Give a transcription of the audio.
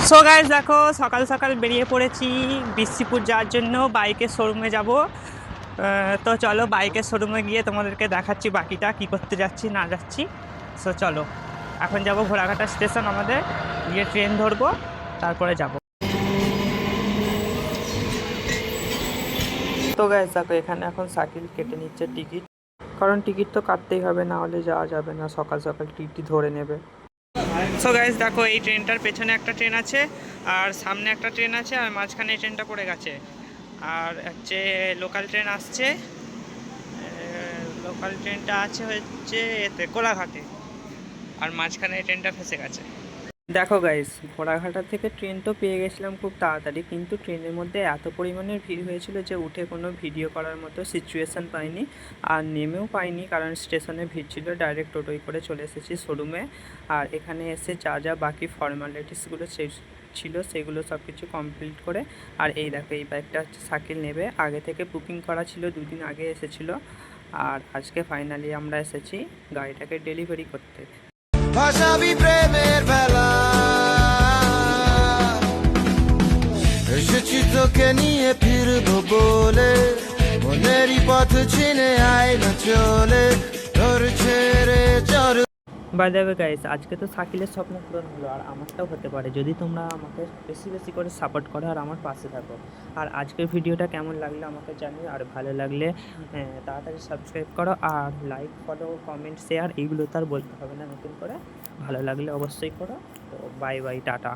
So guys দেখো, সকাল সকাল বেরিয়ে পড়েছি বিসিপুর যাওয়ার জন্য। বাইকের শোরুমে যাব। তো চলো বাইকের শোরুমে গিয়ে তোমাদেরকে দেখাচ্ছি বাকিটা কি করতে যাচ্ছি না যাচ্ছি। সো চলো, এখন যাব ঘোড়াঘাটা স্টেশন, আমাদের গিয়ে ট্রেন ধরবো, তারপরে যাব। তো গাইস দেখো, এখানে এখন সাইকেল কেটে নিচ্ছে টিকিট, কারণ টিকিট তো কাটতেই হবে, না হলে যাওয়া যাবে না। সকাল সকাল টিকিট ধরে নেবে। সো গাইস দেখো, এই ট্রেনটার পেছনে একটা ট্রেন আছে, আর সামনে একটা ট্রেন আছে, আর মাঝখানে এই ট্রেনটা পড়ে গেছে। আর হচ্ছে লোকাল ট্রেন আসছে। লোকাল ট্রেনটা আছে হচ্ছে এতে কোলাঘাটে, আর মাঝখানে এই ট্রেনটা ফেসে গেছে। দেখো গাইস, ঘোড়াঘাটা থেকে ট্রেন তো পেয়ে গেছিলাম খুব তাড়াতাড়ি, কিন্তু ট্রেনের মধ্যে এত পরিমাণের ভিড় হয়েছিল যে উঠে কোনো ভিডিও করার মতো সিচুয়েশান পাইনি, আর নেমেও পাইনি, কারণ স্টেশনে ভিড় ছিল। ডাইরেক্ট টোটোই করে চলে এসেছি শোরুমে। আর এখানে এসে যা যা বাকি ফর্মালিটিসগুলো ছিল সেগুলো সব কিছু কমপ্লিট করে, আর এই দেখো এই বাইকটা হচ্ছে শাকিল নেবে। আগে থেকে বুকিং করা ছিল, দুদিন আগে এসেছিলো, আর আজকে ফাইনালি আমরা এসেছি গাড়িটাকে ডেলিভারি করতে। ভাষাবি প্রেমের বেলা এসেছি তোকে নিয়ে ফিরবো বলে, মনেরই পথ চিনে আয় না চলে, তোর ছেড়ে চর। বাই দ্য ওয়ে গাইস, আজকে তো শাকিলের স্বপ্ন পূরণ হলো, আর আমারটাও হতে পারে যদি তোমরা আমাকে বেশি বেশি করে সাপোর্ট করো আর আমার পাশে থাকো। আর আজকের ভিডিওটা কেমন লাগলো আমাকে জানিও, আর ভালো লাগলে তাড়াতাড়ি সাবস্ক্রাইব করো, আর লাইক, ফলো, কমেন্ট, শেয়ার এইগুলো তো আর বলতে হবে না নতুন করে। ভালো লাগলে অবশ্যই করো। তো বাই বাই, টাটা।